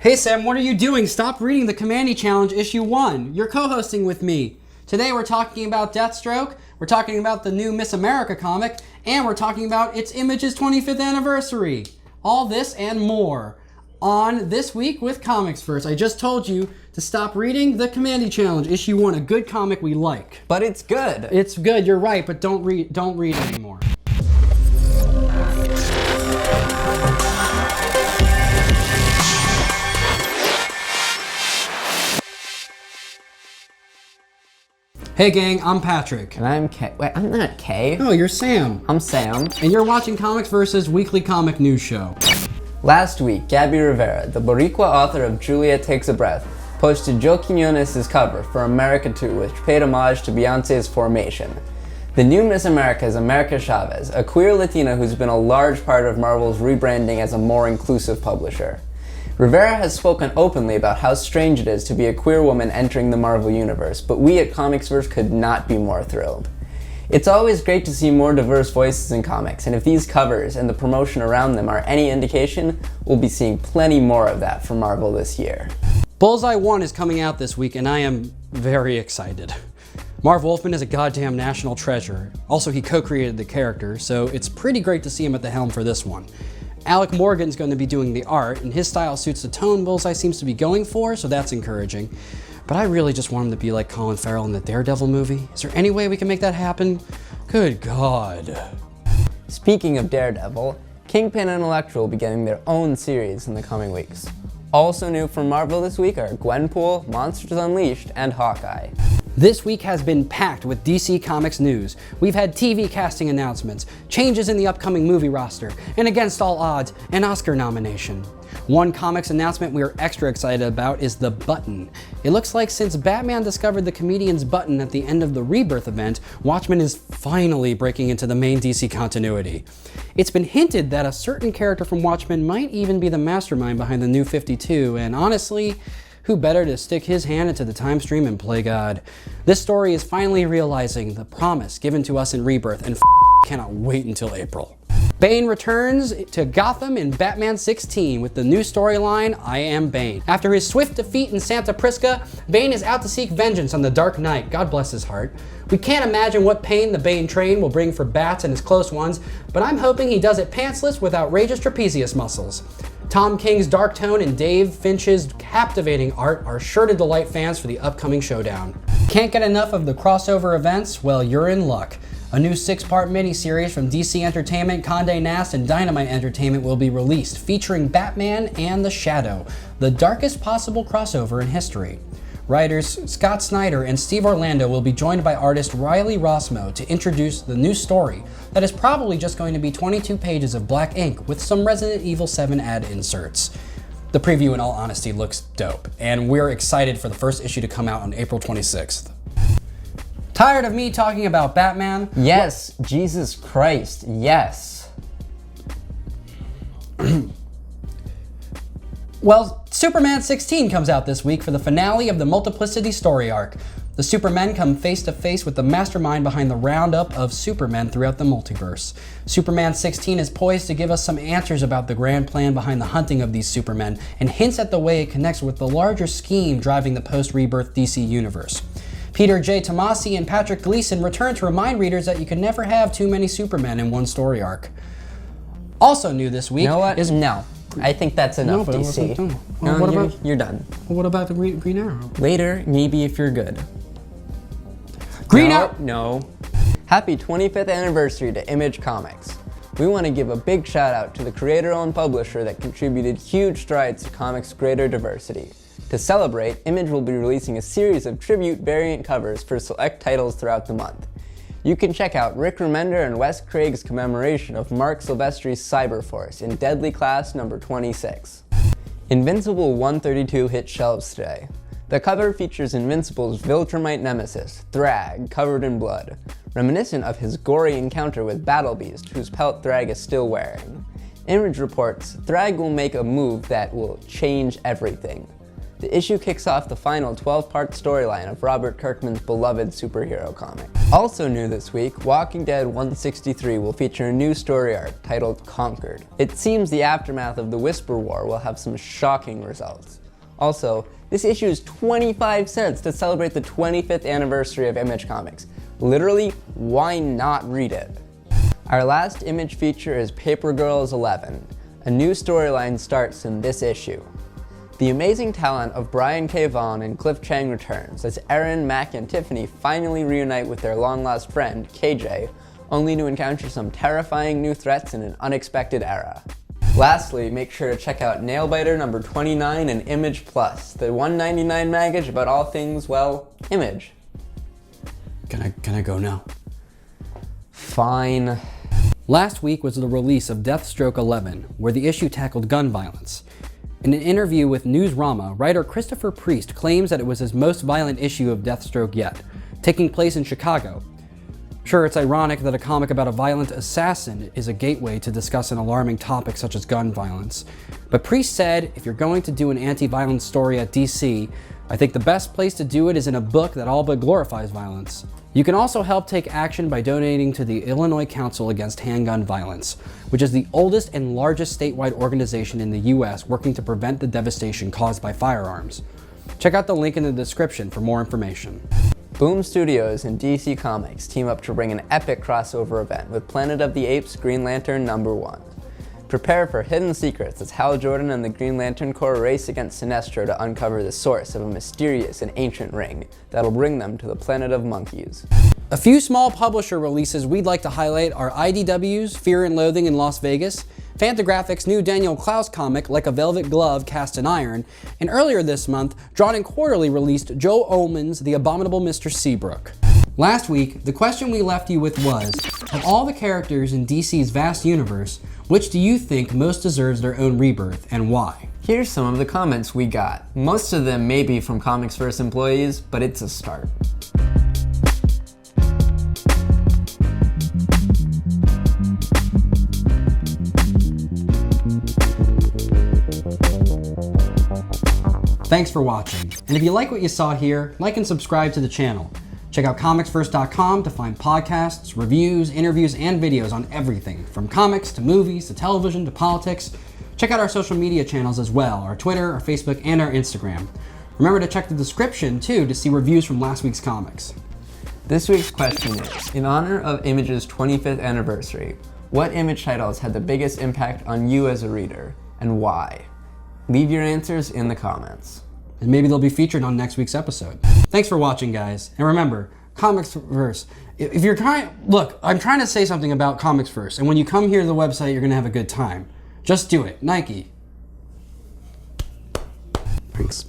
Hey Sam, what are you doing? Stop reading the Commandy Challenge issue 1. You're co-hosting with me. Today we're talking about Deathstroke, we're talking about the new Miss America comic, and we're talking about its Image's 25th anniversary. All this and more on This Week with ComicsVerse. I just told you to stop reading the Commandy Challenge, issue 1, a good comic we like. But it's good. It's good, you're right, but don't read anymore. Hey gang, I'm Patrick. And I'm Kay. Wait, I'm not Kay. No, you're Sam. I'm Sam. And you're watching ComicsVerse's weekly comic news show. Last week, Gabby Rivera, the Boricua author of Julia Takes a Breath, posted Joe Quinones' cover for America 2, which paid homage to Beyonce's Formation. The new Miss America is America Chavez, a queer Latina who's been a large part of Marvel's rebranding as a more inclusive publisher. Rivera has spoken openly about how strange it is to be a queer woman entering the Marvel Universe, but we at ComicsVerse could not be more thrilled. It's always great to see more diverse voices in comics, and if these covers and the promotion around them are any indication, we'll be seeing plenty more of that from Marvel this year. Bullseye 1 is coming out this week, and I am very excited. Marv Wolfman is a goddamn national treasure. Also, he co-created the character, so it's pretty great to see him at the helm for this one. Alec Morgan's going to be doing the art, and his style suits the tone Bullseye seems to be going for, so that's encouraging. But I really just want him to be like Colin Farrell in the Daredevil movie. Is there any way we can make that happen? Good God. Speaking of Daredevil, Kingpin and Elektra will be getting their own series in the coming weeks. Also new from Marvel this week are Gwenpool, Monsters Unleashed, and Hawkeye. This week has been packed with DC Comics news. We've had TV casting announcements, changes in the upcoming movie roster, and against all odds, an Oscar nomination. One comics announcement we are extra excited about is The Button. It looks like since Batman discovered the comedian's button at the end of the Rebirth event, Watchmen is finally breaking into the main DC continuity. It's been hinted that a certain character from Watchmen might even be the mastermind behind the New 52, and honestly, who better to stick his hand into the time stream and play God? This story is finally realizing the promise given to us in Rebirth, and cannot wait until April. Bane returns to Gotham in Batman 16 with the new storyline, I Am Bane. After his swift defeat in Santa Prisca, Bane is out to seek vengeance on the Dark Knight, God bless his heart. We can't imagine what pain the Bane train will bring for Bats and his close ones, but I'm hoping he does it pantsless with outrageous trapezius muscles. Tom King's dark tone and Dave Finch's captivating art are sure to delight fans for the upcoming showdown. Can't get enough of the crossover events? Well, you're in luck. A new 6-part miniseries from DC Entertainment, Condé Nast, and Dynamite Entertainment will be released, featuring Batman and the Shadow, the darkest possible crossover in history. Writers Scott Snyder and Steve Orlando will be joined by artist Riley Rossmo to introduce the new story that is probably just going to be 22 pages of black ink with some Resident Evil 7 ad inserts. The preview, in all honesty, looks dope, and we're excited for the first issue to come out on April 26th. Tired of me talking about Batman? Yes, Jesus Christ, yes. Well, Superman 16 comes out this week for the finale of the Multiplicity story arc. The Supermen come face to face with the mastermind behind the roundup of Supermen throughout the multiverse. Superman 16 is poised to give us some answers about the grand plan behind the hunting of these Supermen, and hints at the way it connects with the larger scheme driving the post-Rebirth DC universe. Peter J. Tomasi and Patrick Gleason return to remind readers that you can never have too many Supermen in one story arc. Also new this week is... No. I think that's enough, No, but DC. Well, You're done. Well, what about the Green Arrow? Later, maybe if you're good. Green Arrow! No. Happy 25th anniversary to Image Comics. We want to give a big shout out to the creator-owned publisher that contributed huge strides to comics' greater diversity. To celebrate, Image will be releasing a series of tribute variant covers for select titles throughout the month. You can check out Rick Remender and Wes Craig's commemoration of Mark Silvestri's Cyberforce in Deadly Class number 26. Invincible 132 hit shelves today. The cover features Invincible's Viltrumite nemesis, Thrag, covered in blood, reminiscent of his gory encounter with Battlebeast, whose pelt Thrag is still wearing. Image reports Thrag will make a move that will change everything. The issue kicks off the final 12-part storyline of Robert Kirkman's beloved superhero comic. Also new this week, Walking Dead 163 will feature a new story arc titled Conquered. It seems the aftermath of the Whisper War will have some shocking results. Also, this issue is 25 cents to celebrate the 25th anniversary of Image Comics. Literally, why not read it? Our last Image feature is Paper Girls 11. A new storyline starts in this issue. The amazing talent of Brian K. Vaughan and Cliff Chiang returns as Erin, Mac, and Tiffany finally reunite with their long-lost friend, KJ, only to encounter some terrifying new threats in an unexpected era. Lastly, make sure to check out Nailbiter number 29 and Image Plus, the $1.99 magazine about all things, well, Image. Can I go now? Fine. Last week was the release of Deathstroke 11, where the issue tackled gun violence. In an interview with Newsrama, writer Christopher Priest claims that it was his most violent issue of Deathstroke yet, taking place in Chicago. Sure, it's ironic that a comic about a violent assassin is a gateway to discuss an alarming topic such as gun violence. But Priest said, if you're going to do an anti-violence story at DC, I think the best place to do it is in a book that all but glorifies violence. You can also help take action by donating to the Illinois Council Against Handgun Violence, which is the oldest and largest statewide organization in the US working to prevent the devastation caused by firearms. Check out the link in the description for more information. Boom Studios and DC Comics team up to bring an epic crossover event with Planet of the Apes Green Lantern #1. Prepare for hidden secrets as Hal Jordan and the Green Lantern Corps race against Sinestro to uncover the source of a mysterious and ancient ring that'll bring them to the planet of monkeys. A few small publisher releases we'd like to highlight are IDW's Fear and Loathing in Las Vegas, Fantagraphics' new Daniel Clowes comic Like a Velvet Glove Cast in Iron, and earlier this month, Drawn and Quarterly released Joe Ullman's The Abominable Mr. Seabrook. Last week, the question we left you with was, of all the characters in DC's vast universe, which do you think most deserves their own rebirth, and why? Here's some of the comments we got. Most of them may be from ComicsVerse employees, but it's a start. Thanks for watching, and if you like what you saw here, like and subscribe to the channel. Check out ComicsVerse.com to find podcasts, reviews, interviews, and videos on everything, from comics to movies to television to politics. Check out our social media channels as well, our Twitter, our Facebook, and our Instagram. Remember to check the description too to see reviews from last week's comics. This week's question is, in honor of Image's 25th anniversary, what Image titles had the biggest impact on you as a reader, and why? Leave your answers in the comments. And maybe they'll be featured on next week's episode. Thanks for watching, guys. And remember, ComicsVerse, if you're look, I'm trying to say something about ComicsVerse, and when you come here to the website, you're gonna have a good time. Just do it. Nike. Thanks.